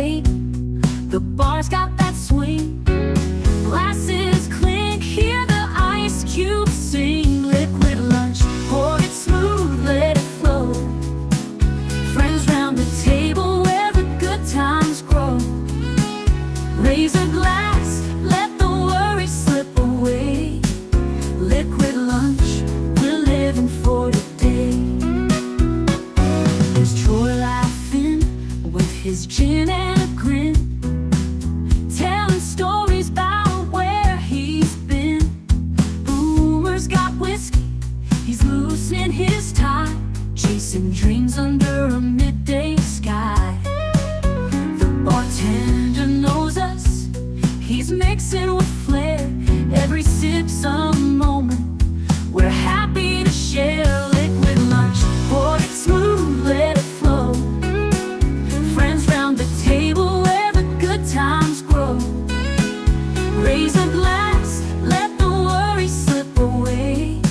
weight. The bar's got that swing. Glasses clink, hear the ice cubes sing. Liquid lunch, pour it smooth, let it flow. Friends round the table where the good times grow. Raise a glass, let the worry slip away. Liquid lunch, we're living for today. There's Troy laughing with his gin and a grin, telling stories about where he's been. Boomer's got whiskey, he's loosening his tie, chasing dreams under a midday sky. The bartender knows us, he's mixing with flair. Every sip's a moment we're happy to share. Liquid lunch, pour it smooth, let it flow. Friends round the table where the good times grow. Raise a glass, let the worry slip away.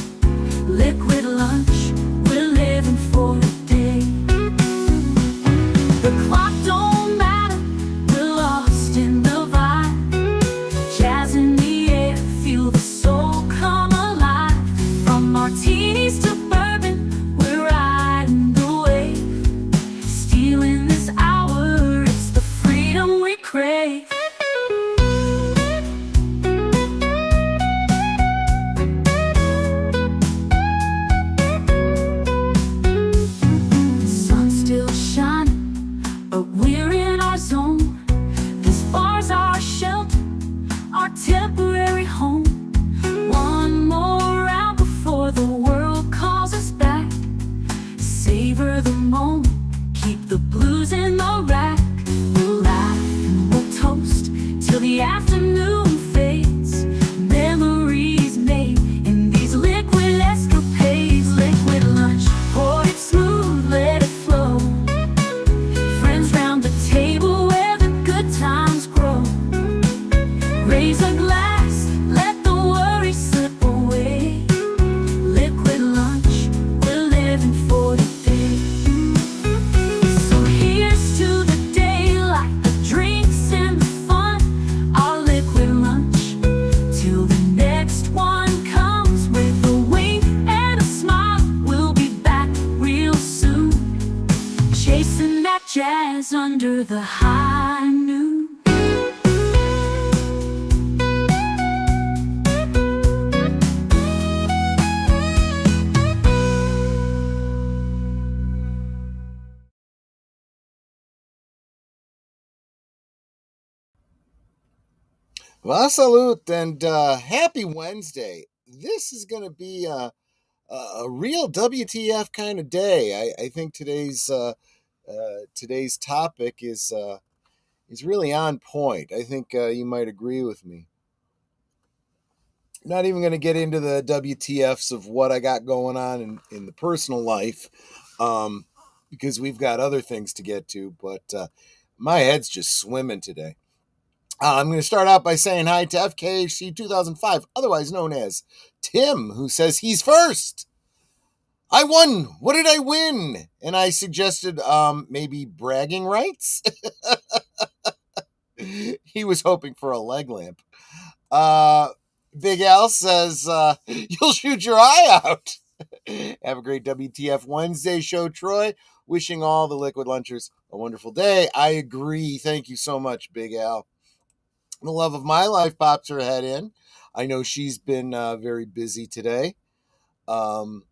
Liquid lunch, we're living for today. The clock don't matter, we're lost in the vibe. Jazz in the air, feel the soul come alive. From martinis to bourbon, we're riding the wave. Stealing this hour, it's the freedom we crave. Sun's still shining, but we're in our zone. This bar's our shelter, our temporary home. One more round before the world calls us back. Savor the moment, keep the blues in the rack. We'll laugh and we'll toast till the afternoon fades. Memories made in these liquid escapades. Liquid lunch, pour it smooth, let it flow. Friends round the table where the good times grow. Raise a glass, let the worry slip away. Liquid lunch, we're living for today. So here's to the daylight, the drinks and the fun. Our liquid lunch, till the next one comes. With a wink and a smile, we'll be back real soon. Chasing that jazz under the high noon. Well, salute and happy Wednesday. This is going to be a real WTF kind of day. I think today's topic is really on point. I think you might agree with me. Not even going to get into the WTFs of what I got going on in the personal life, because we've got other things to get to. But my head's just swimming today. I'm going to start out by saying hi to FKHC 2005, otherwise known as Tim, who says he's first. I won. What did I win? And I suggested maybe bragging rights. He was hoping for a leg lamp. Big Al says, you'll shoot your eye out. Have a great WTF Wednesday show, Troy. Wishing all the Liquid Lunchers a wonderful day. I agree. Thank you so much, Big Al. The love of my life pops her head in. I know she's been very busy today. With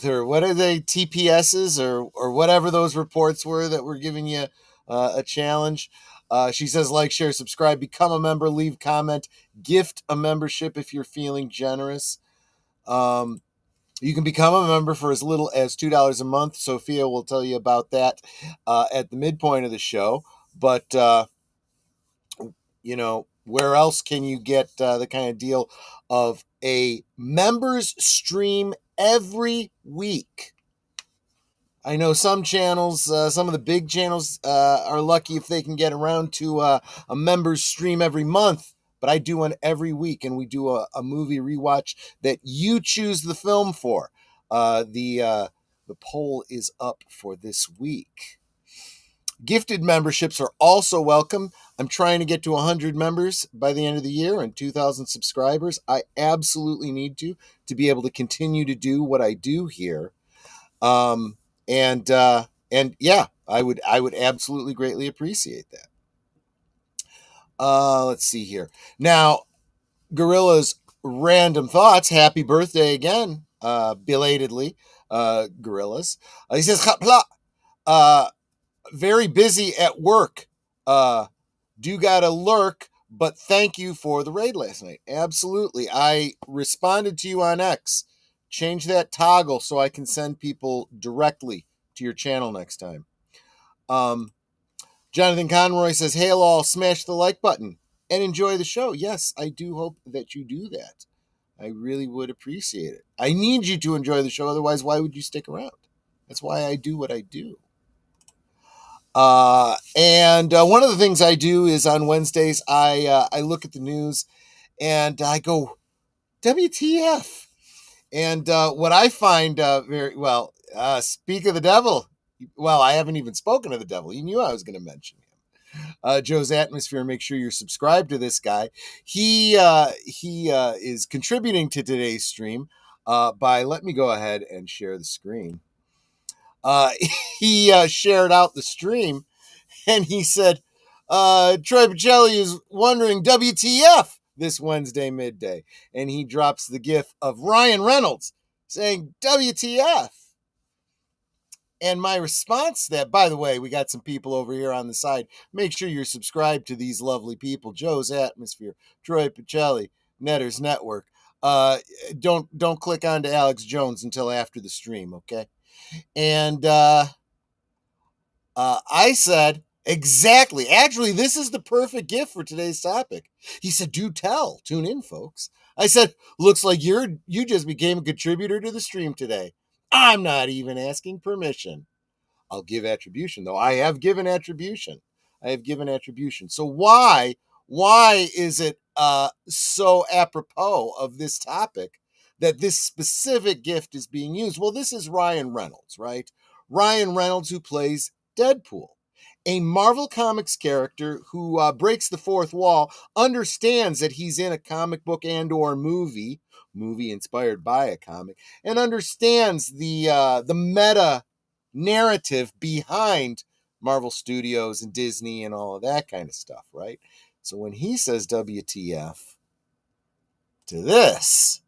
her, what are they, TPSs or whatever those reports were that were giving you a challenge. She says, like, share, subscribe, become a member, leave comment, gift a membership if you're feeling generous. You can become a member for as little as $2 a month. Sophia will tell you about that at the midpoint of the show. But where else can you get the kind of deal of a members stream every week? I know some channels, some of the big channels are lucky if they can get around to a members stream every month, but I do one every week, and we do a movie rewatch that you choose the film for. The poll is up for this week. Gifted memberships are also welcome. I'm trying to get to 100 members by the end of the year and 2,000 subscribers. I absolutely need to be able to continue to do what I do here. And yeah, I would absolutely greatly appreciate that. Let's see here. Now, Gorilla's random thoughts. Happy birthday again, belatedly, Gorillas. He says, very busy at work. Do gotta lurk, but thank you for the raid last night. Absolutely. I responded to you on X. Change that toggle so I can send people directly to your channel next time. Jonathan Conroy says, hail all, smash the like button and enjoy the show. Yes, I do hope that you do that. I really would appreciate it. I need you to enjoy the show. Otherwise, why would you stick around? That's why I do what I do. And one of the things I do is on Wednesdays, I look at the news and I go, WTF? And what I find very well, speak of the devil. Well, I haven't even spoken of the devil. You knew I was going to mention him. JoesAtmosfere, make sure you're subscribed to this guy. He is contributing to today's stream by, let me go ahead and share the screen. He shared out the stream and he said, Troy Pacelli is wondering WTF this Wednesday midday. And he drops the gif of Ryan Reynolds saying WTF. And my response to that, by the way, we got some people over here on the side. Make sure you're subscribed to these lovely people. JoesAtmosfere, Troy Pacelli, Netters Network. Don't click on to Alex Jones until after the stream, okay? And I said, exactly. Actually, this is the perfect gift for today's topic. He said, do tell. Tune in, folks. I said, looks like you just became a contributor to the stream today. I'm not even asking permission. I'll give attribution, though. I have given attribution. So why is it so apropos of this topic that this specific gift is being used? Well, this is Ryan Reynolds, right? Ryan Reynolds, who plays Deadpool, a Marvel Comics character who breaks the fourth wall, understands that he's in a comic book and or movie inspired by a comic, and understands the meta narrative behind Marvel Studios and Disney and all of that kind of stuff, right? So when he says WTF to this,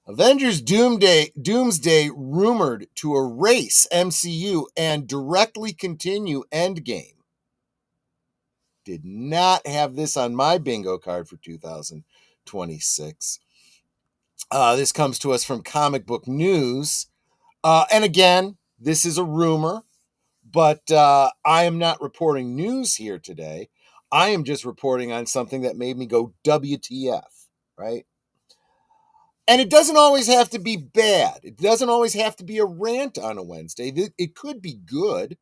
Avengers Doomsday rumored to erase MCU and directly continue Endgame. Did not have this on my bingo card for 2026. This comes to us from Comic Book News. And again, this is a rumor, but I am not reporting news here today. I am just reporting on something that made me go WTF, right? And it doesn't always have to be bad. It doesn't always have to be a rant on a Wednesday. It could be good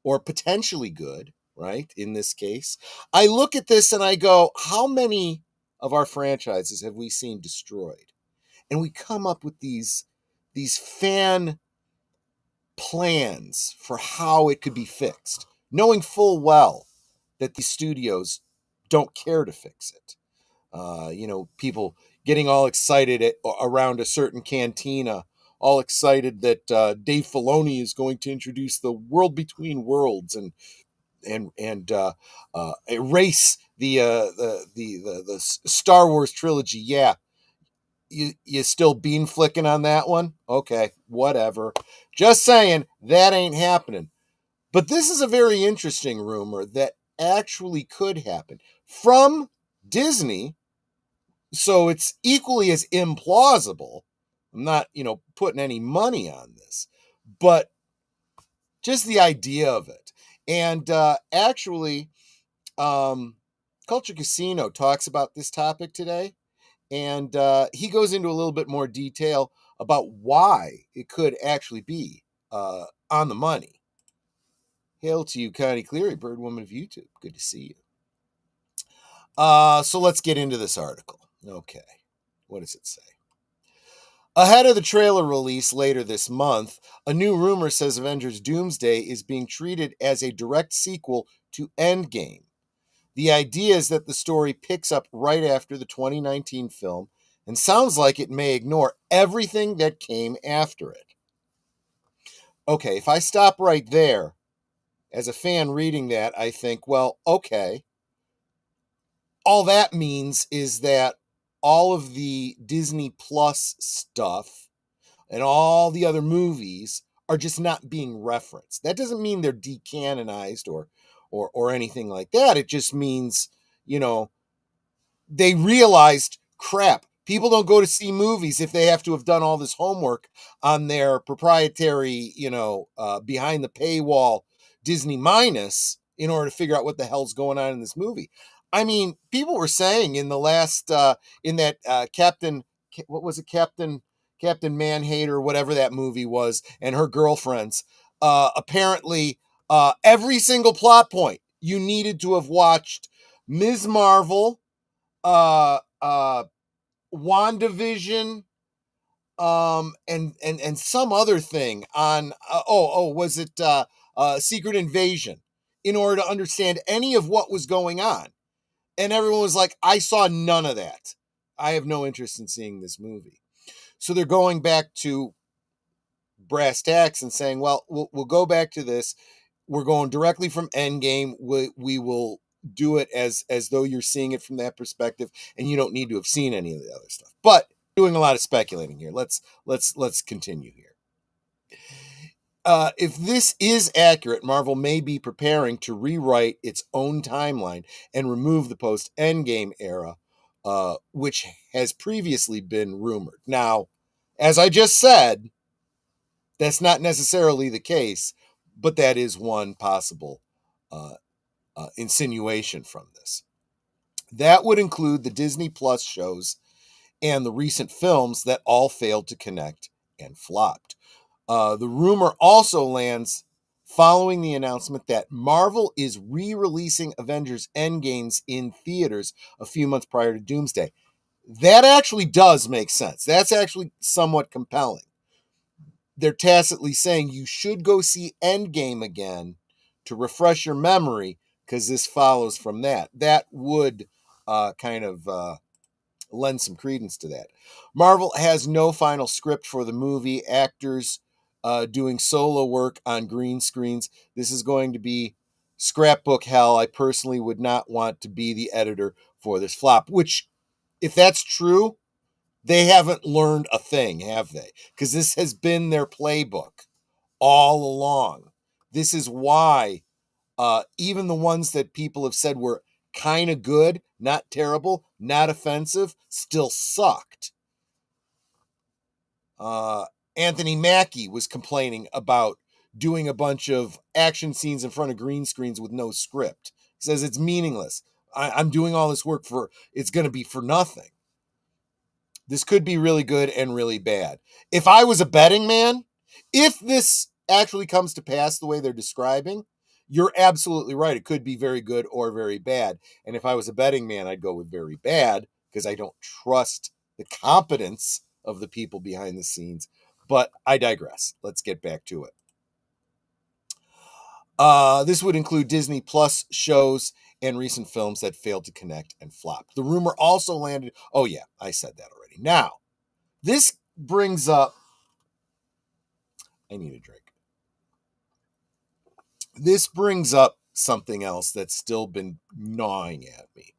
or potentially good, right? In this case, I look at this and I go, how many of our franchises have we seen destroyed? And we come up with these fan plans for how it could be fixed, knowing full well that these studios don't care to fix it. People getting all excited around a certain cantina, all excited that Dave Filoni is going to introduce the World Between Worlds and erase the Star Wars trilogy. Yeah, you still bean flicking on that one? Okay, whatever. Just saying that ain't happening. But this is a very interesting rumor that actually could happen from Disney. So it's equally as implausible. I'm not, putting any money on this, but just the idea of it. And actually, Culture Casino talks about this topic today. And he goes into a little bit more detail about why it could actually be on the money. Hail to you, Connie Cleary, Birdwoman of YouTube. Good to see you. So let's get into this article. Okay. What does it say? Ahead of the trailer release later this month, a new rumor says Avengers Doomsday is being treated as a direct sequel to Endgame. The idea is that the story picks up right after the 2019 film and sounds like it may ignore everything that came after it. Okay, if I stop right there, as a fan reading that, I think, well, okay. All that means is that all of the Disney Plus stuff and all the other movies are just not being referenced. That doesn't mean they're decanonized or anything like that. It just means, you know, they realized, crap, people don't go to see movies if they have to have done all this homework on their proprietary, behind the paywall Disney minus in order to figure out what the hell's going on in this movie. I mean, people were saying in the last, in that Captain, what was it, Captain Manhater, whatever that movie was, and her girlfriends, apparently every single plot point you needed to have watched Ms. Marvel, WandaVision, and some other thing on was it Secret Invasion, in order to understand any of what was going on. And everyone was like, I saw none of that. I have no interest in seeing this movie. So they're going back to brass tacks and saying, well, we'll go back to this. We're going directly from Endgame. We will do it as though you're seeing it from that perspective, and you don't need to have seen any of the other stuff. But doing a lot of speculating here. Let's continue here. If this is accurate, Marvel may be preparing to rewrite its own timeline and remove the post-Endgame era, which has previously been rumored. Now, as I just said, that's not necessarily the case, but that is one possible insinuation from this. That would include the Disney Plus shows and the recent films that all failed to connect and flopped. The rumor also lands following the announcement that Marvel is re-releasing Avengers Endgames in theaters a few months prior to Doomsday. That actually does make sense. That's actually somewhat compelling. They're tacitly saying you should go see Endgame again to refresh your memory, because this follows from that. That would lend some credence to that. Marvel has no final script for the movie. Actors doing solo work on green screens. This is going to be scrapbook hell. I personally would not want to be the editor for this flop, which, if that's true, they haven't learned a thing, have they? Because this has been their playbook all along. This is why even the ones that people have said were kind of good, not terrible, not offensive, still sucked. Anthony Mackie was complaining about doing a bunch of action scenes in front of green screens with no script. He says it's meaningless. I'm doing all this work it's going to be for nothing. This could be really good and really bad. If I was a betting man, if this actually comes to pass the way they're describing, you're absolutely right. It could be very good or very bad. And if I was a betting man, I'd go with very bad, because I don't trust the competence of the people behind the scenes. But I digress. Let's get back to it. This would include Disney Plus shows and recent films that failed to connect and flopped. The rumor also landed... Oh, yeah, I said that already. Now, this brings up... I need a drink. This brings up something else that's still been gnawing at me.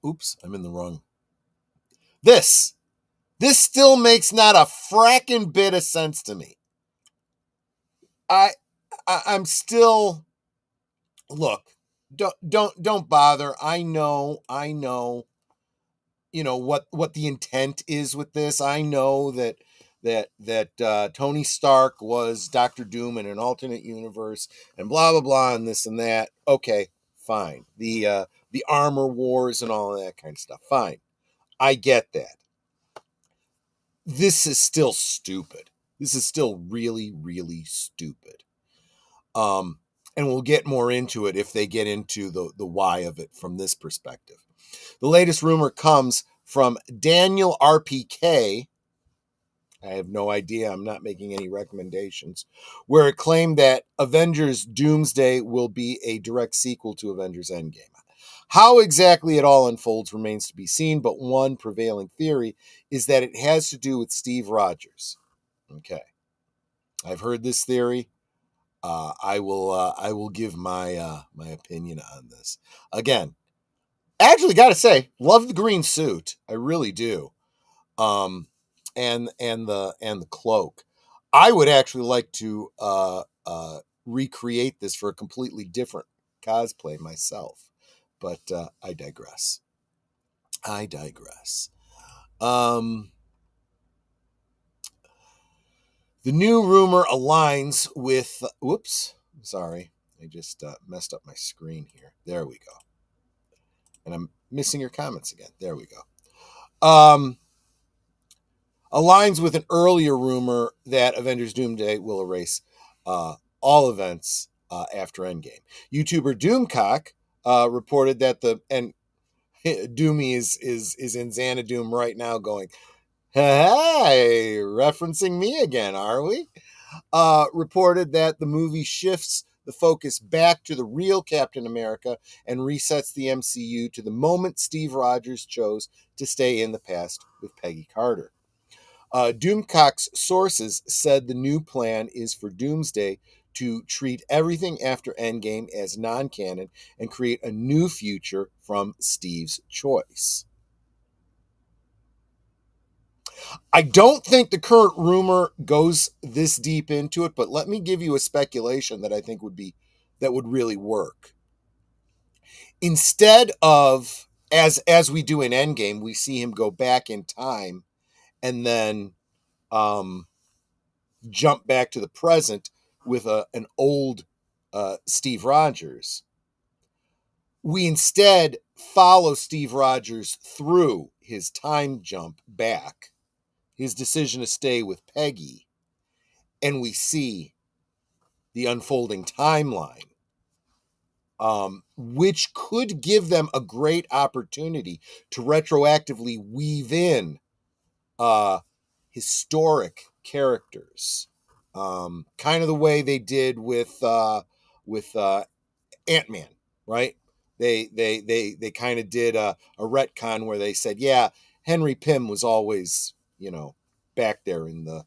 Oops, I'm in the wrong... This still makes not a fracking bit of sense to me. I'm still... Look, don't bother. I know, what the intent is with this. I know that Tony Stark was Doctor Doom in an alternate universe, and blah blah blah, and this and that. Okay, fine. The armor wars and all of that kind of stuff. Fine, I get that. This is still stupid. This is still really, really stupid. And we'll get more into it if they get into the why of it from this perspective. The latest rumor comes from Daniel RPK. I have no idea. I'm not making any recommendations. Where it claimed that Avengers Doomsday will be a direct sequel to Avengers Endgame. How exactly it all unfolds remains to be seen, but one prevailing theory is that it has to do with Steve Rogers. Okay. I've heard this theory. I will give my my opinion on this. Again, actually got to say, love the green suit. I really do. And the cloak. I would actually like to recreate this for a completely different cosplay myself, but I digress. The new rumor aligns with. Whoops, sorry, I just messed up my screen here. There we go, and I'm missing your comments again. There we go. Aligns with an earlier rumor that Avengers Doomsday will erase all events after Endgame. YouTuber Doomcock reported that Doomy is in Xanadu right now going, hey, referencing me again, are we? Reported that the movie shifts the focus back to the real Captain America and resets the MCU to the moment Steve Rogers chose to stay in the past with Peggy Carter. Doomcock's sources said the new plan is for Doomsday to treat everything after Endgame as non-canon and create a new future from Steve's choice. I don't think the current rumor goes this deep into it, but let me give you a speculation that I think would really work. Instead of as we do in Endgame, we see him go back in time and then jump back to the present with an old Steve Rogers. We instead follow Steve Rogers through his time jump back, his decision to stay with Peggy, and we see the unfolding timeline, which could give them a great opportunity to retroactively weave in historic characters, kind of the way they did with Ant-Man, right? They kind of did a retcon where they said, yeah, Henry Pym was always, back there in the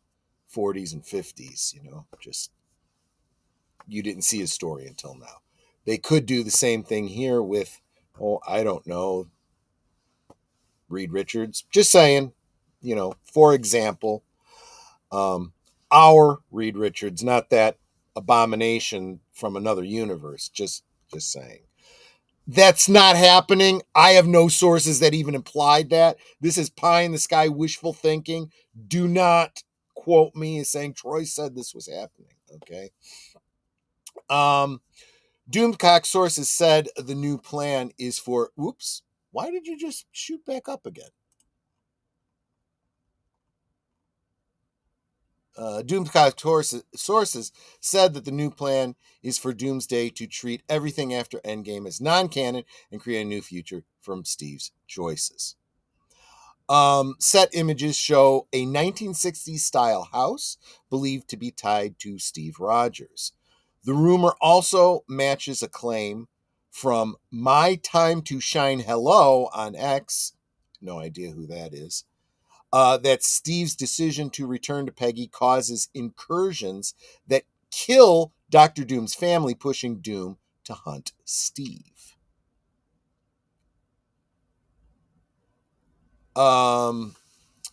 40s and 50s, just you didn't see his story until now. They could do the same thing here with, I don't know, Reed Richards. Just saying, for example, our Reed Richards, not that abomination from another universe. Just saying. That's not happening. I have no sources that even implied that. This is pie in the sky wishful thinking. Do not quote me as saying Troy said this was happening. Okay. Doomcock sources said the new plan is for. Oops. Why did you just shoot back up again? Doomcock sources said that the new plan is for Doomsday to treat everything after Endgame as non-canon and create a new future from Steve's choices. Set images show a 1960s style house believed to be tied to Steve Rogers. The rumor also matches a claim from My Time to Shine Hello on X. No idea who that is. That Steve's decision to return to Peggy causes incursions that kill Dr. Doom's family, pushing Doom to hunt Steve.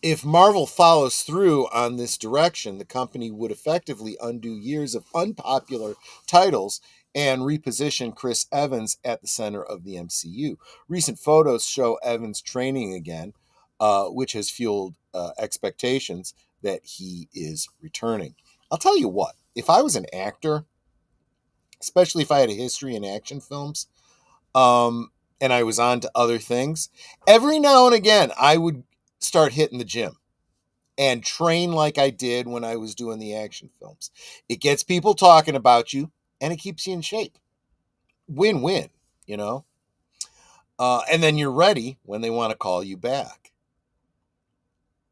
If Marvel follows through on this direction, the company would effectively undo years of unpopular titles and reposition Chris Evans at the center of the MCU. Recent photos show Evans training again, which has fueled expectations that he is returning. I'll tell you what, if I was an actor, especially if I had a history in action films, and I was on to other things, every now and again, I would start hitting the gym and train like I did when I was doing the action films. It gets people talking about you, and it keeps you in shape. Win-win, And then you're ready when they want to call you back.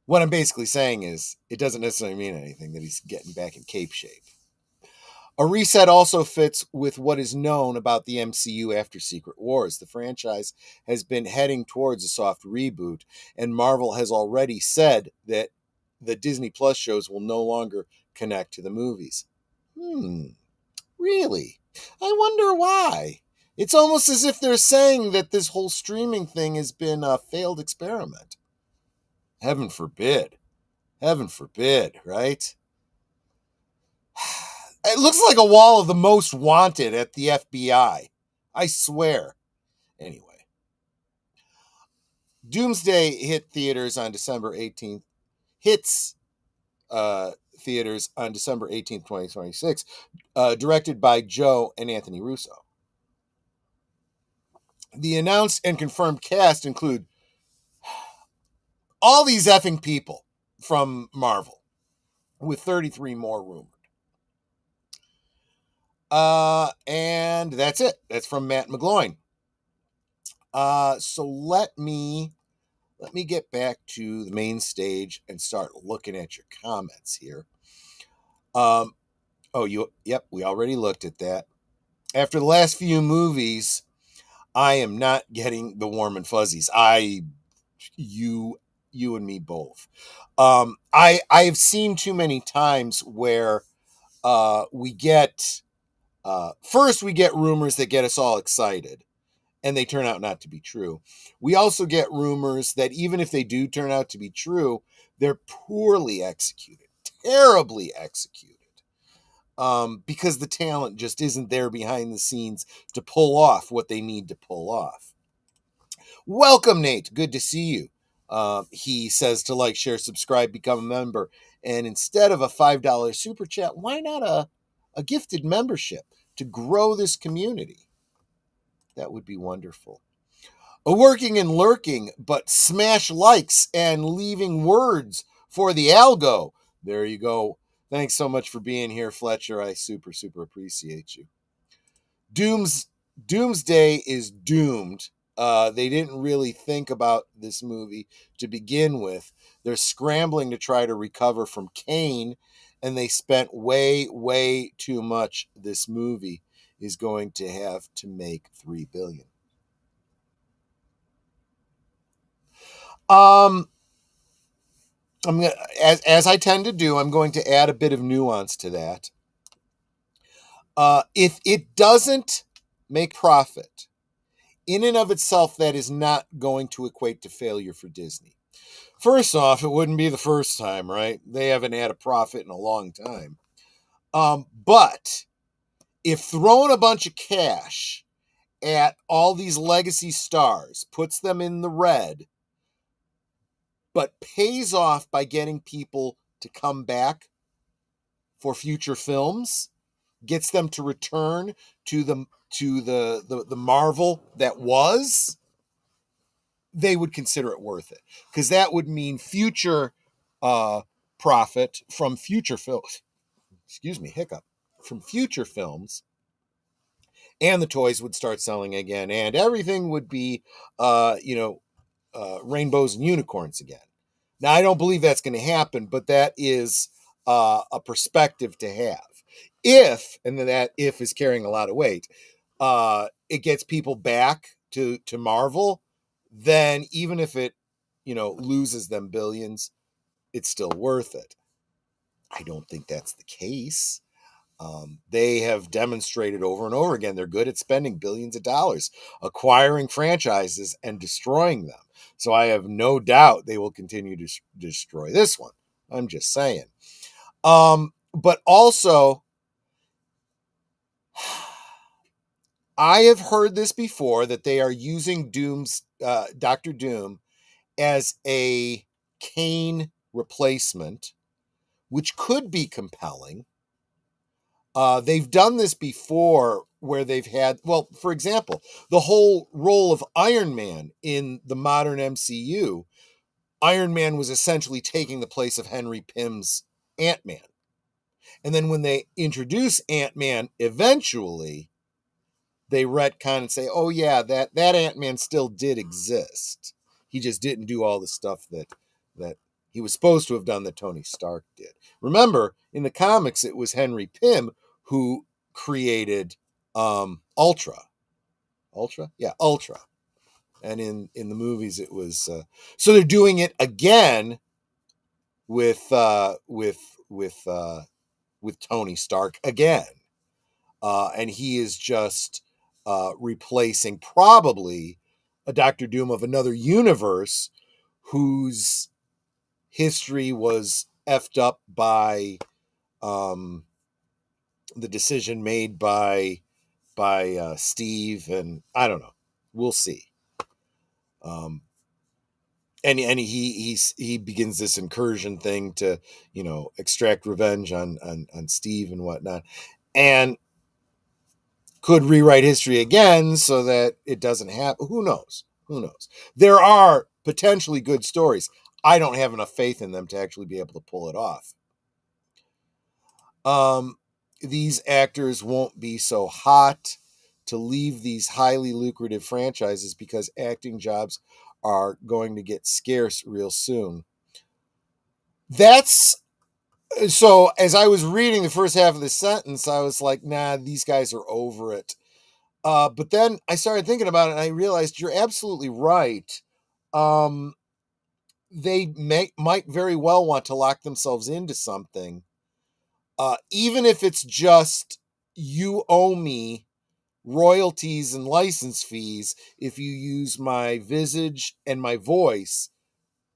What I'm basically saying is it doesn't necessarily mean anything that he's getting back in cape shape. A reset also fits with what is known about the MCU after Secret Wars. The franchise has been heading towards a soft reboot, and Marvel has already said that the Disney Plus shows will no longer connect to the movies. Really? I wonder why. It's almost as if they're saying that this whole streaming thing has been a failed experiment. Heaven forbid. Heaven forbid, right? It looks like a wall of the most wanted at the FBI. I swear. Anyway. Doomsday hit theaters on December 18th. Hits theaters on December 18th, 2026. Directed by Joe and Anthony Russo. The announced and confirmed cast include all these effing people from Marvel, with 33 more rumored. And that's it. That's from Matt McGloin. So let me get back to the main stage and start looking at your comments here. We already looked at that. After the last few movies, I am not getting the warm and fuzzies. You and me both. I have seen too many times where we get rumors that get us all excited, and they turn out not to be true. We also get rumors that even if they do turn out to be true, they're poorly executed, terribly executed, because the talent just isn't there behind the scenes to pull off what they need to pull off. Welcome, Nate. Good to see you. He says to like, share, subscribe, become a member. And instead of a $5 super chat, why not a gifted membership to grow this community? That would be wonderful. A working and lurking, but smash likes and leaving words for the algo. There you go. Thanks so much for being here, Fletcher. I super, super appreciate you. Doomsday is doomed. They didn't really think about this movie to begin with. They're scrambling to try to recover from Kane, and they spent way, way too much. This movie is going to have to make $3 billion. I'm gonna, as I tend to do, I'm going to add a bit of nuance to that. If it doesn't make profit, in and of itself, that is not going to equate to failure for Disney. First off, it wouldn't be the first time, right? They haven't had a profit in a long time. But if throwing a bunch of cash at all these legacy stars puts them in the red, but pays off by getting people to come back for future films, gets them to return to the Marvel that was, they would consider it worth it, because that would mean future profit from future films. Excuse me, hiccup. From future films, and the toys would start selling again, and everything would be, rainbows and unicorns again. Now, I don't believe that's going to happen, but that is a perspective to have. If, and that if is carrying a lot of weight, it gets people back to Marvel, then even if it, loses them billions, it's still worth it. I don't think that's the case. They have demonstrated over and over again they're good at spending billions of dollars, acquiring franchises and destroying them. So I have no doubt they will continue to destroy this one. I'm just saying. But also, I have heard this before, that they are using Dr. Doom as a Kane replacement, which could be compelling. They've done this before where they've had, for example, the whole role of Iron Man in the modern MCU. Iron Man was essentially taking the place of Henry Pym's Ant-Man. And then when they introduce Ant-Man, eventually, they retcon and say, oh yeah, that Ant-Man still did exist. He just didn't do all the stuff that he was supposed to have done that Tony Stark did. Remember, in the comics, it was Henry Pym who created Ultra. Ultra? Yeah, Ultra. And in the movies, it was... so they're doing it again with Tony Stark again. And he is just replacing probably a Doctor Doom of another universe whose history was effed up by the decision made by Steve, and I don't know. We'll see. And he begins this incursion thing to, extract revenge on Steve and whatnot, and could rewrite history again so that it doesn't happen. Who knows? There are potentially good stories. I don't have enough faith in them to actually be able to pull it off. These actors won't be so hot to leave these highly lucrative franchises because acting jobs are going to get scarce real soon. So as I was reading the first half of the sentence, I was like, nah, these guys are over it. But then I started thinking about it and I realized you're absolutely right. They might very well want to lock themselves into something. Even if it's just, you owe me royalties and license fees if you use my visage and my voice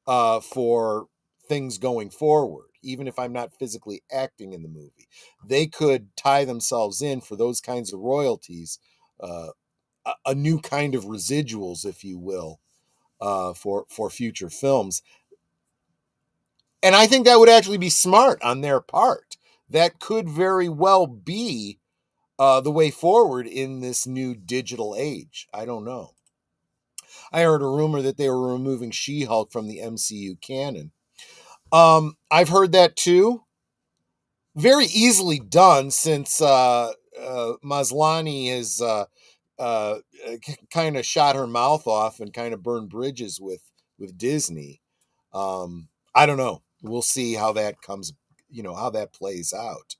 for things going forward, even if I'm not physically acting in the movie. They could tie themselves in for those kinds of royalties, a new kind of residuals, if you will, for future films. And I think that would actually be smart on their part. That could very well be the way forward in this new digital age. I don't know. I heard a rumor that they were removing She-Hulk from the MCU canon. I've heard that too. Very easily done, since Maslany has kind of shot her mouth off and kind of burned bridges with Disney. I don't know. We'll see how that comes, how that plays out.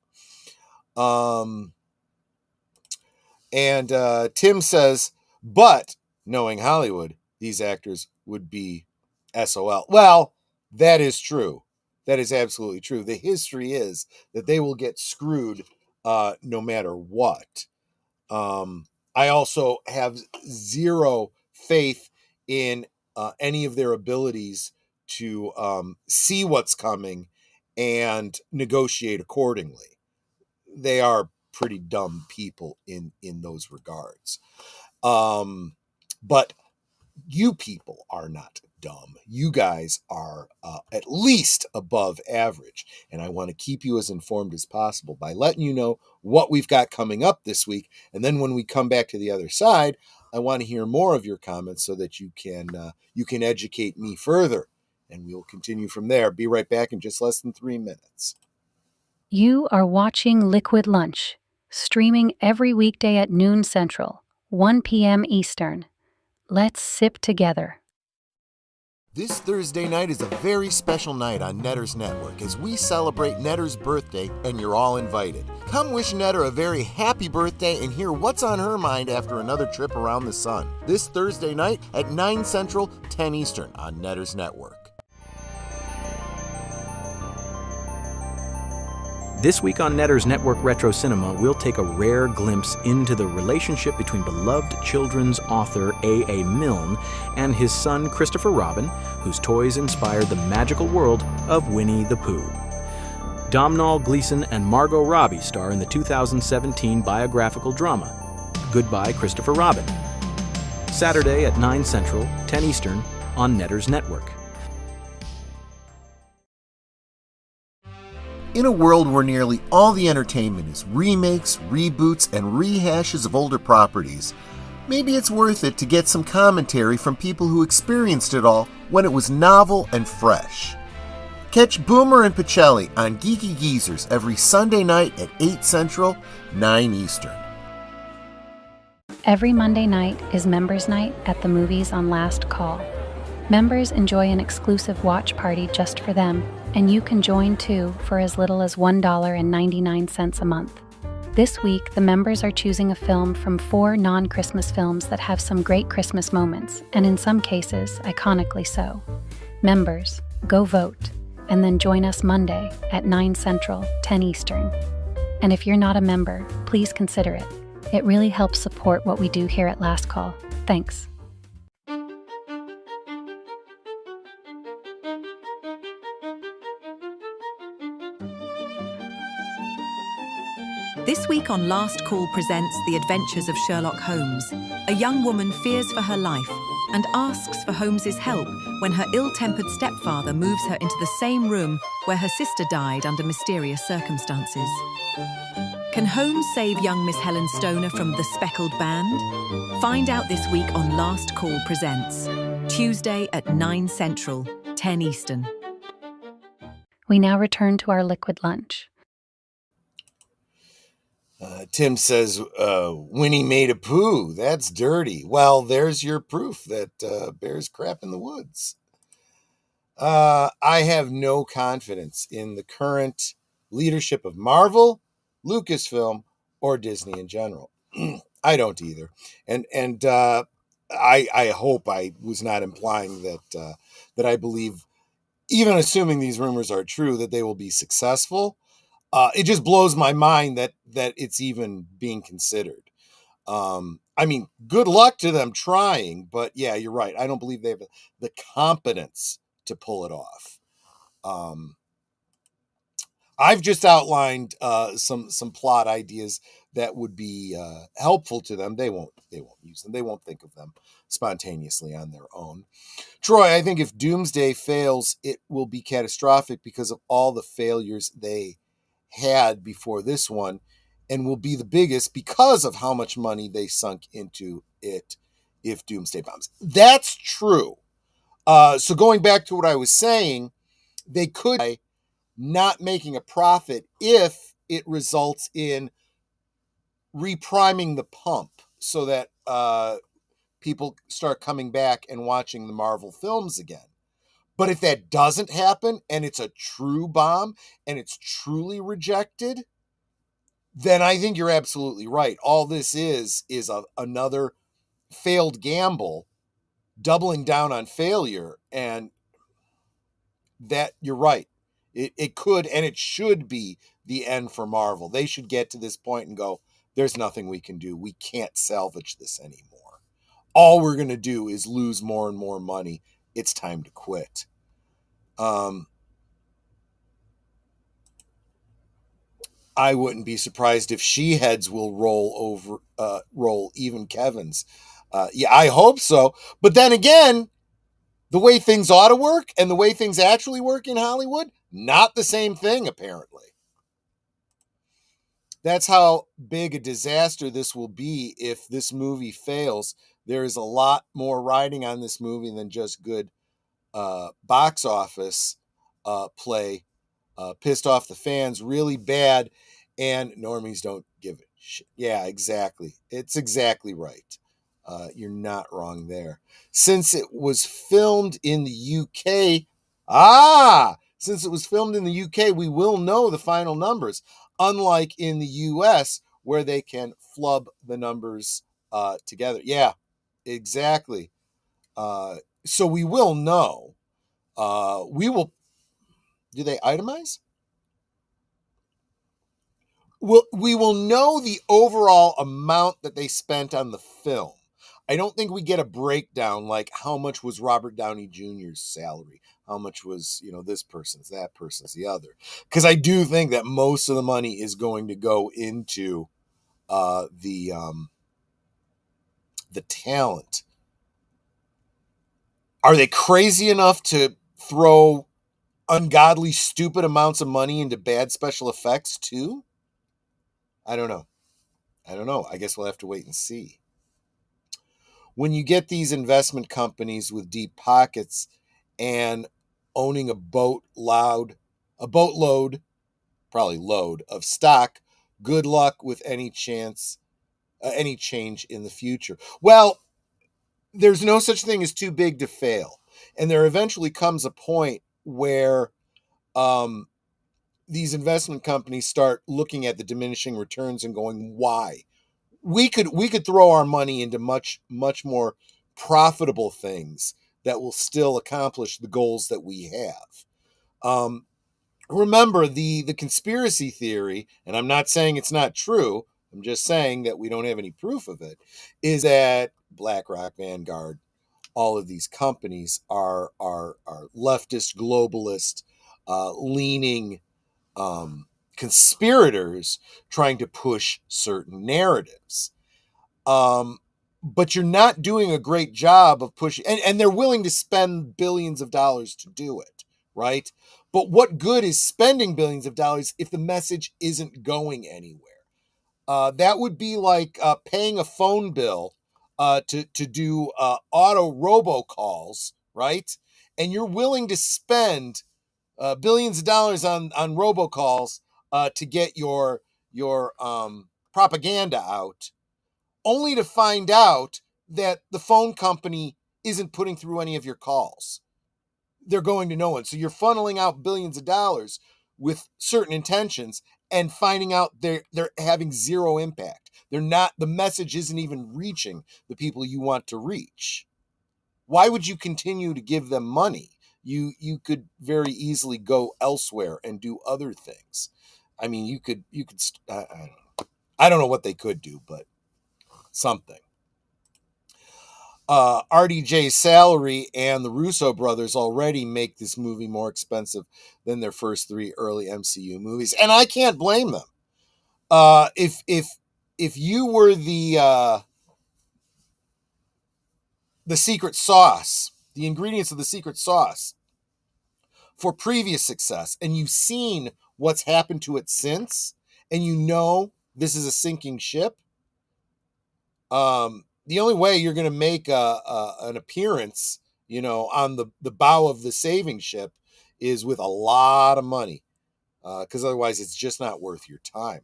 And Tim says, but knowing Hollywood, these actors would be SOL. Well, that is true. That is absolutely true. The history is that they will get screwed no matter what. I also have zero faith in any of their abilities to see what's coming and negotiate accordingly. They are pretty dumb people in those regards. But you people are not dumb. You guys are at least above average. And I want to keep you as informed as possible by letting you know what we've got coming up this week. And then when we come back to the other side, I want to hear more of your comments so that you can educate me further. And we'll continue from there. Be right back in just less than 3 minutes. You are watching Liquid Lunch, streaming every weekday at noon Central, 1 p.m. Eastern. Let's sip together. This Thursday night is a very special night on Netter's Network as we celebrate Netter's birthday, and you're all invited. Come wish Netter a very happy birthday and hear what's on her mind after another trip around the sun. This Thursday night at 9 Central, 10 Eastern on Netter's Network. This week on Netter's Network Retro Cinema, we'll take a rare glimpse into the relationship between beloved children's author A.A. Milne and his son Christopher Robin, whose toys inspired the magical world of Winnie the Pooh. Domhnall Gleeson and Margot Robbie star in the 2017 biographical drama, Goodbye Christopher Robin. Saturday at 9 Central, 10 Eastern on Netter's Network. In a world where nearly all the entertainment is remakes, reboots, and rehashes of older properties, maybe it's worth it to get some commentary from people who experienced it all when it was novel and fresh. Catch Boomer and Pacelli on Geeky Geezers every Sunday night at 8 Central, 9 Eastern. Every Monday night is Members Night at the Movies on Last Call. Members enjoy an exclusive watch party just for them, and you can join too for as little as $1.99 a month. This week, the members are choosing a film from 4 non-Christmas films that have some great Christmas moments, and in some cases, iconically so. Members, go vote, and then join us Monday at 9 Central, 10 Eastern. And if you're not a member, please consider it. It really helps support what we do here at Last Call. Thanks. This week on Last Call presents The Adventures of Sherlock Holmes. A young woman fears for her life and asks for Holmes's help when her ill-tempered stepfather moves her into the same room where her sister died under mysterious circumstances. Can Holmes save young Miss Helen Stoner from the Speckled Band? Find out this week on Last Call Presents, Tuesday at 9 Central, 10 Eastern. We now return to our liquid lunch. Tim says, Winnie made a poo. That's dirty. Well, there's your proof that bears crap in the woods. I have no confidence in the current leadership of Marvel, Lucasfilm, or Disney in general. I don't either. And I hope I was not implying that I believe, even assuming these rumors are true, that they will be successful. It just blows my mind that it's even being considered. I mean, good luck to them trying, but yeah, you're right. I don't believe they have the competence to pull it off. I've just outlined some plot ideas that would be helpful to them. They won't use them. They won't think of them spontaneously on their own. Troy, I think if Doomsday fails, it will be catastrophic because of all the failures they had before this one, and will be the biggest because of how much money they sunk into it if Doomsday bombs. That's true. So going back to what I was saying, they could not making a profit if it results in repriming the pump so that people start coming back and watching the Marvel films again. But if that doesn't happen and it's a true bomb and it's truly rejected, then I think you're absolutely right. All this is another failed gamble, doubling down on failure. And that, you're right. It could and it should be the end for Marvel. They should get to this point and go, there's nothing we can do. We can't salvage this anymore. All we're going to do is lose more and more money. It's time to quit. I wouldn't be surprised if she heads will roll even Kevin's. Yeah, I hope so. But then again, the way things ought to work and the way things actually work in Hollywood, not the same thing, apparently. That's how big a disaster this will be if this movie fails. There is a lot more riding on this movie than just good box office play. Pissed off the fans really bad, and normies don't give a shit. Yeah, exactly. It's exactly right. You're not wrong there. Since it was filmed in the UK, we will know the final numbers, unlike in the US where they can flub the numbers together. Yeah, exactly. So we will know. Do they itemize? We will know the overall amount that they spent on the film. I don't think we get a breakdown like how much was Robert Downey Jr.'s salary, how much was, this person's, that person's, the other. Because I do think that most of the money is going to go into the talent. Are they crazy enough to throw ungodly, stupid amounts of money into bad special effects too? I don't know. I guess we'll have to wait and see. When you get these investment companies with deep pockets and owning a boatload, probably load of stock, good luck with any change in the future. Well, there's no such thing as too big to fail. And there eventually comes a point where these investment companies start looking at the diminishing returns and going, why? We could throw our money into much more profitable things that will still accomplish the goals that we have. Remember the conspiracy theory, and I'm not saying it's not true, I'm just saying that we don't have any proof of it, is that BlackRock, Vanguard, all of these companies are leftist, globalist, leaning conspirators trying to push certain narratives. But you're not doing a great job of pushing, and they're willing to spend billions of dollars to do it, right? But what good is spending billions of dollars if the message isn't going anywhere? That would be like paying a phone bill to do auto robocalls, right? And you're willing to spend billions of dollars on robocalls to get your propaganda out, only to find out that the phone company isn't putting through any of your calls. They're going to no one. So you're funneling out billions of dollars with certain intentions and finding out they're having zero impact. They're not, the message isn't even reaching the people you want to reach. Why would you continue to give them money? You could very easily go elsewhere and do other things. I mean, you could I don't know what they could do, but something. RDJ's salary and the Russo brothers already make this movie more expensive than their first 3 early MCU movies, and I can't blame them. If you were the secret sauce, the ingredients of the secret sauce for previous success, and you've seen what's happened to it since, and you know this is a sinking ship, the only way you're going to make an appearance, on the bow of the saving ship is with a lot of money, because otherwise it's just not worth your time.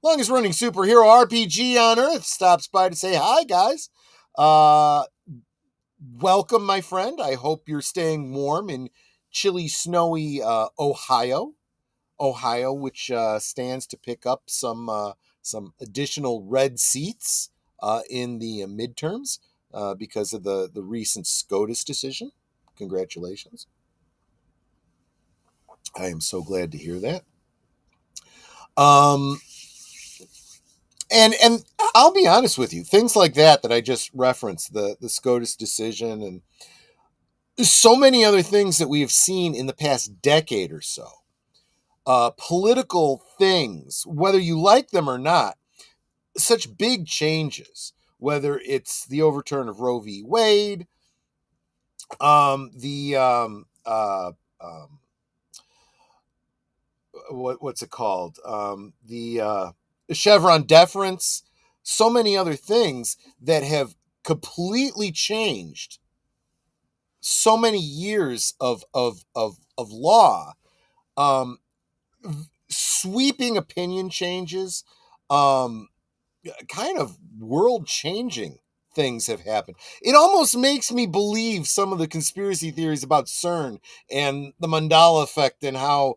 Longest running superhero RPG on Earth stops by to say hi, guys. Welcome, my friend. I hope you're staying warm in chilly, snowy Ohio, which stands to pick up some additional red seats in the midterms because of the recent SCOTUS decision. Congratulations. I am so glad to hear that. And I'll be honest with you, things like that I just referenced, the SCOTUS decision, and so many other things that we have seen in the past decade or so, political things, whether you like them or not, such big changes, whether it's the overturn of Roe v. Wade, what's it called? The Chevron deference, so many other things that have completely changed so many years of law, sweeping opinion changes, kind of world-changing things have happened. It almost makes me believe some of the conspiracy theories about CERN and the Mandela effect and how,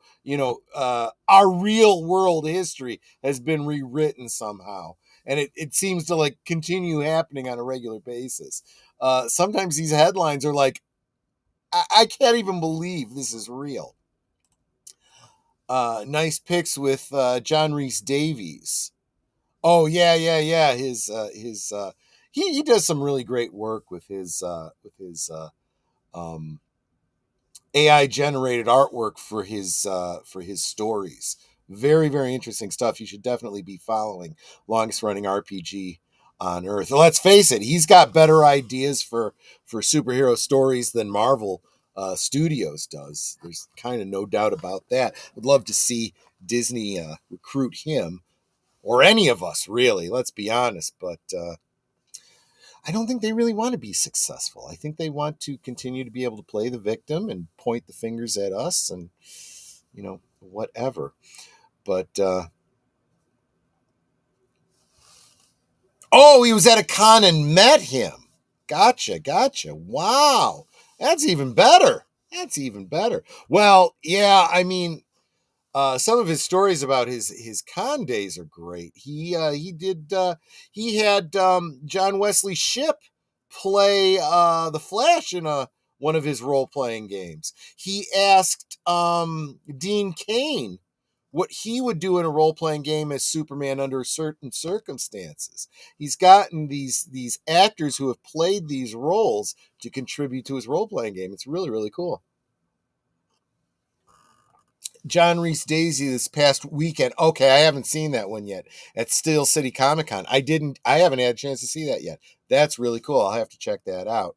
our real world history has been rewritten somehow. And it seems to like continue happening on a regular basis. Sometimes these headlines are like, I can't even believe this is real. Nice pics with John Rhys Davies. Oh yeah. He does some really great work with his AI generated artwork for his stories. Very, very interesting stuff. You should definitely be following longest running RPG on Earth. Let's face it, he's got better ideas for superhero stories than Marvel Studios does. There's kind of no doubt about that. I'd love to see Disney recruit him, or any of us, really. Let's be honest. But I don't think they really want to be successful. I think they want to continue to be able to play the victim and point the fingers at us and, whatever. But, he was at a con and met him. Gotcha. Wow. That's even better. That's even better. Well, yeah, I mean, some of his stories about his con days are great. He had John Wesley Shipp play the Flash in one of his role playing games. He asked Dean Cain what he would do in a role playing game as Superman under certain circumstances. He's gotten these actors who have played these roles to contribute to his role playing game. It's really, really cool. John Reese Daisy this past weekend. Okay, I haven't seen that one yet at Steel City Comic Con. I haven't had a chance to see that yet. That's really cool. I'll have to check that out.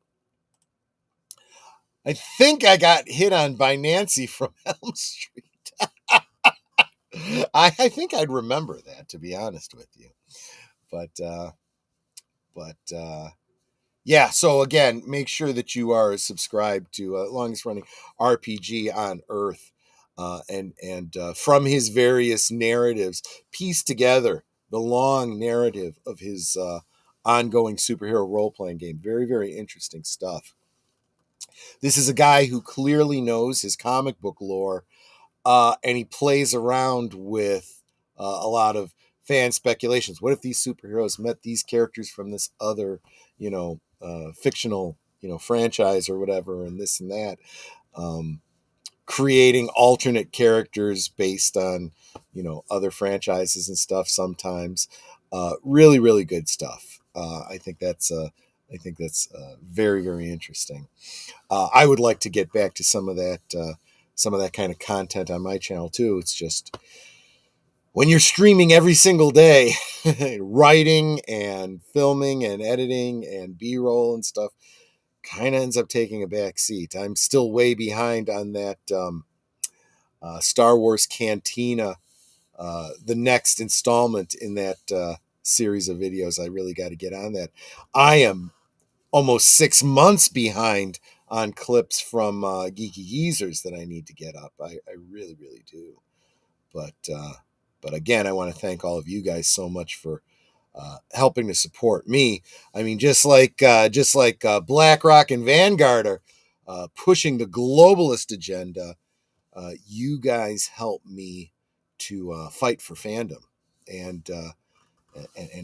I think I got hit on by Nancy from Elm Street. I think I'd remember that, to be honest with you. But yeah, so again, make sure that you are subscribed to longest running RPG on Earth, and from his various narratives, piece together the long narrative of his ongoing superhero role playing game. Very, very interesting stuff. This is a guy who clearly knows his comic book lore, and he plays around with a lot of fan speculations. What if these superheroes met these characters from this other, fictional, franchise or whatever, and this and that, creating alternate characters based on, other franchises and stuff. Sometimes, really, really good stuff. I think that's very, very interesting. I would like to get back to some of that kind of content on my channel too. It's just when you're streaming every single day, writing and filming and editing and B-roll and stuff kind of ends up taking a back seat. I'm still way behind on that Star Wars Cantina, the next installment in that series of videos. I really got to get on that. I am almost 6 months behind on clips from Geeky Geezers that I need to get up. I really, really do. But again, I want to thank all of you guys so much for helping to support me. I mean, just like BlackRock and Vanguard are pushing the globalist agenda, you guys help me to fight for fandom and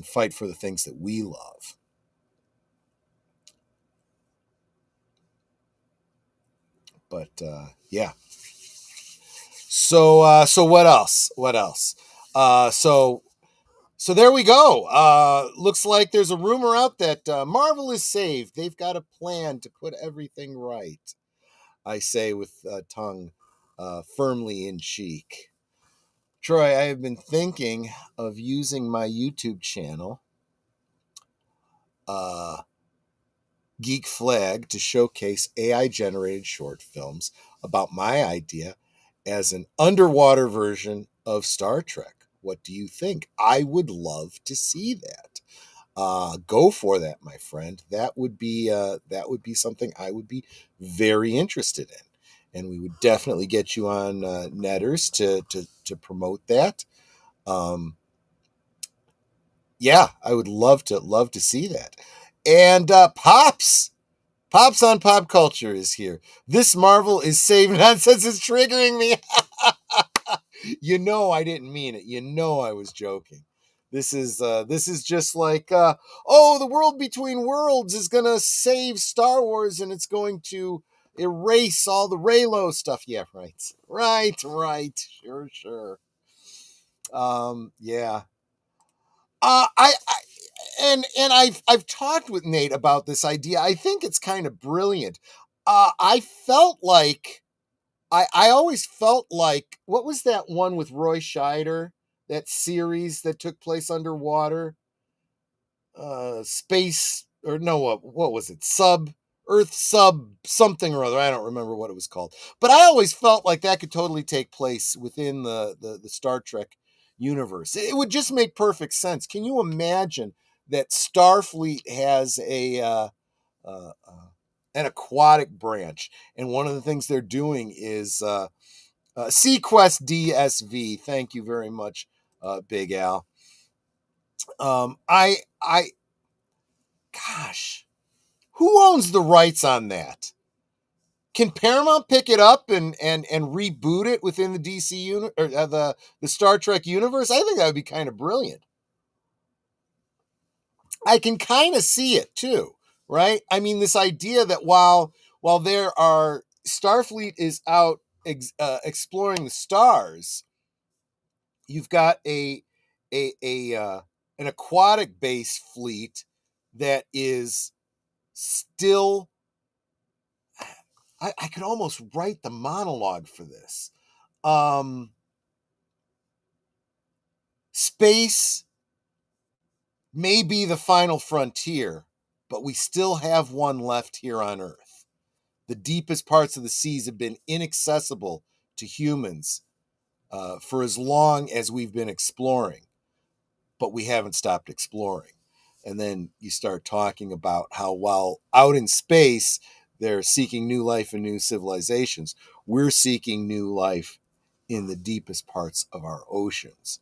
fight for the things that we love. But yeah. So what else? So there we go. Looks like there's a rumor out that Marvel is saved. They've got a plan to put everything right. I say with tongue firmly in cheek. Troy, I have been thinking of using my YouTube channel, Geek Flag, to showcase AI-generated short films about my idea as an underwater version of Star Trek. What do you think? I would love to see that. Go for that, my friend. That would be something I would be very interested in, and we would definitely get you on Netters to promote that. Yeah, I would love to see that. And Pops on Pop Culture is here. This Marvel is saved nonsense is triggering me. I didn't mean it. I was joking. This is just like the World Between Worlds is gonna save Star Wars and it's going to erase all the Reylo stuff. Yeah, right. Sure. Yeah. I've talked with Nate about this idea. I think it's kind of brilliant. I always felt like, what was that one with Roy Scheider? That series that took place underwater? Space, or no, what was it? Earth Sub something or other. I don't remember what it was called. But I always felt like that could totally take place within the Star Trek universe. It would just make perfect sense. Can you imagine that Starfleet has an aquatic branch, and one of the things they're doing is Sequest DSV. Thank you very much, Big Al. Gosh, who owns the rights on that? can Paramount pick it up and reboot it within the DC or the Star Trek universe? I think that would be kind of brilliant. I can kind of see it too, right? I mean, this idea that while there are Starfleet is out exploring the stars, you've got an aquatic based fleet that is still. I could almost write the monologue for this. Space may be the final frontier, but we still have one left here on Earth. The deepest parts of the seas have been inaccessible to humans for as long as we've been exploring, but we haven't stopped exploring. And then you start talking about how while out in space, they're seeking new life and new civilizations. We're seeking new life in the deepest parts of our oceans.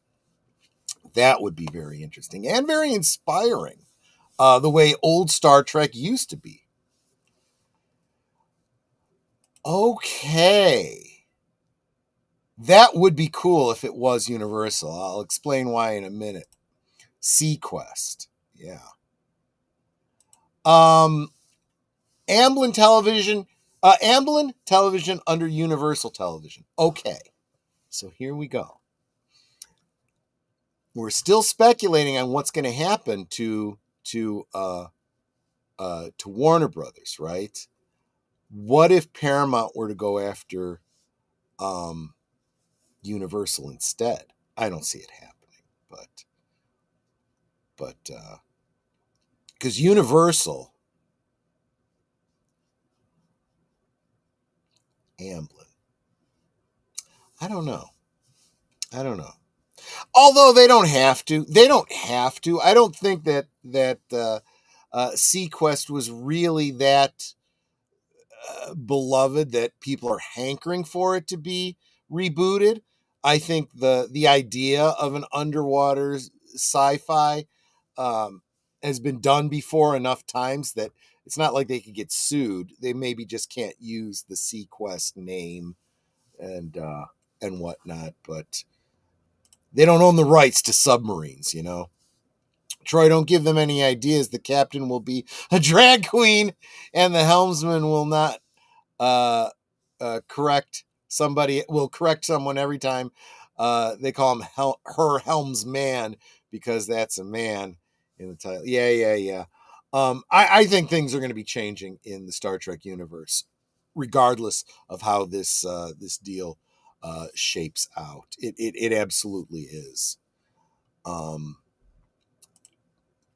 That would be very interesting and very inspiring, the way old Star Trek used to be. Okay. That would be cool if it was Universal. I'll explain why in a minute. Sequest. Yeah. Amblin Television under Universal Television. Okay. So here we go. We're still speculating on what's going to happen to Warner Brothers, right? What if Paramount were to go after Universal instead? I don't see it happening, but because Universal, Amblin, I don't know. Although they don't have to. I don't think that Sequest was really that beloved that people are hankering for it to be rebooted. I think the idea of an underwater sci-fi has been done before enough times that it's not like they could get sued. They maybe just can't use the Sequest name and whatnot, but they don't own the rights to submarines, you know. Troy, don't give them any ideas. The captain will be a drag queen and the helmsman will not correct somebody, will correct someone every time they call him her helmsman because that's a man in the title. Yeah. I think things are going to be changing in the Star Trek universe, regardless of how this deal shapes out. It absolutely is.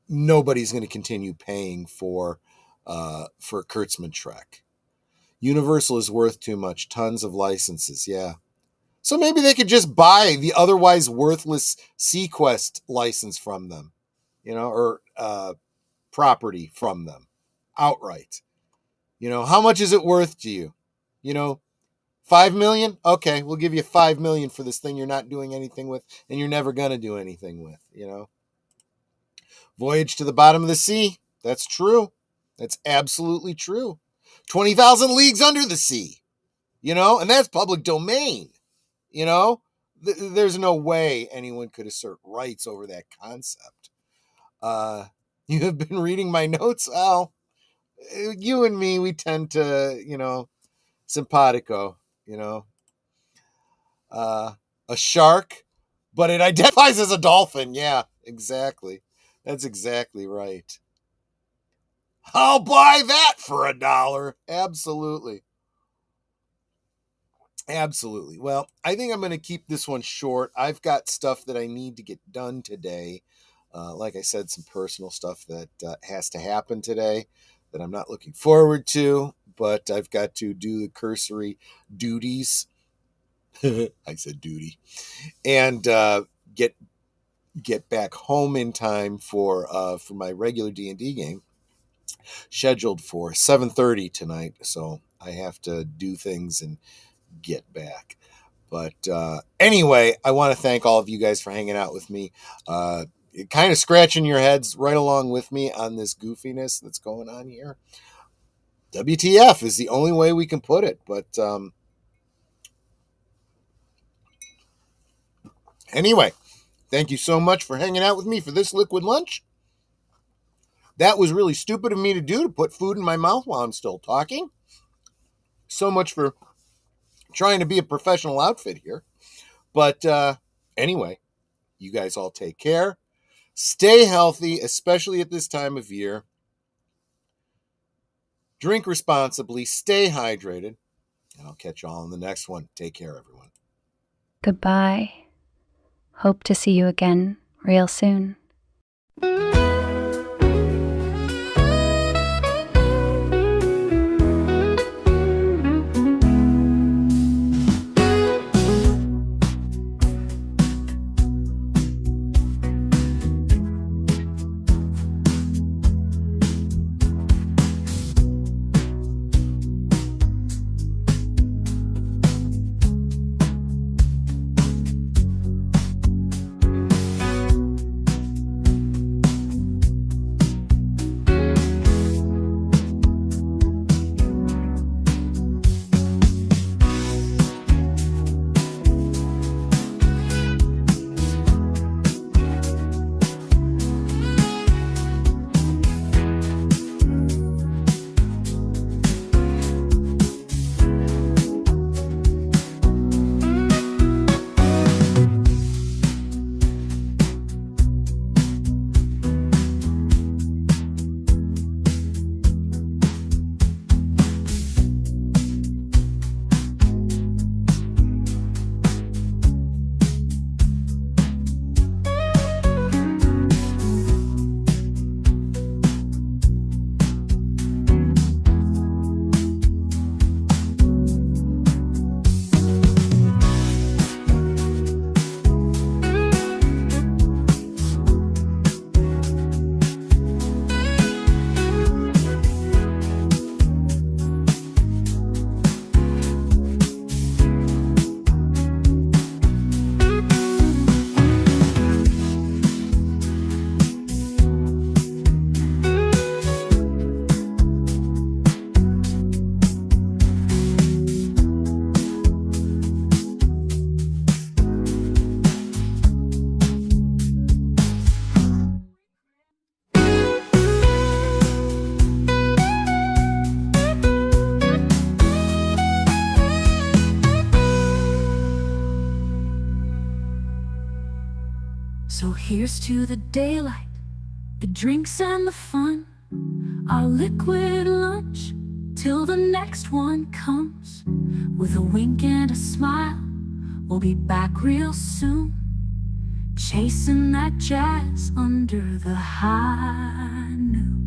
Nobody's going to continue paying for Kurtzman Trek. Universal is worth too much. Tons of licenses. Yeah. So maybe they could just buy the otherwise worthless Sequest license from them, you know, or property from them outright. You know, how much is it worth to you? You know, $5 million? Okay, we'll give you $5 million for this thing you're not doing anything with and you're never going to do anything with, you know. Voyage to the Bottom of the Sea. That's true. That's absolutely true. 20,000 Leagues Under the Sea, you know, and that's public domain, you know. There's no way anyone could assert rights over that concept. You have been reading my notes, Al. You and me, we tend to, you know, simpatico, you know. A shark, but it identifies as a dolphin. Yeah, exactly. That's exactly right. I'll buy that for $1. Absolutely. Well, I think I'm going to keep this one short. I've got stuff that I need to get done today. Like I said, some personal stuff that has to happen today that I'm not looking forward to, but I've got to do the cursory duties. I said duty. And get back home in time for my regular D&D game, scheduled for 7:30 tonight. So I have to do things and get back. But anyway, I want to thank all of you guys for hanging out with me, kind of scratching your heads right along with me on this goofiness that's going on here. WTF is the only way we can put it. But anyway, thank you so much for hanging out with me for this liquid lunch. That was really stupid of me to do, to put food in my mouth while I'm still talking. So much for trying to be a professional outfit here. But anyway, you guys all take care. Stay healthy, especially at this time of year. Drink responsibly. Stay hydrated. And I'll catch you all in the next one. Take care, everyone. Goodbye. Hope to see you again real soon. So here's to the daylight, the drinks and the fun, our liquid lunch, till the next one comes. With a wink and a smile, we'll be back real soon, chasing that jazz under the high noon.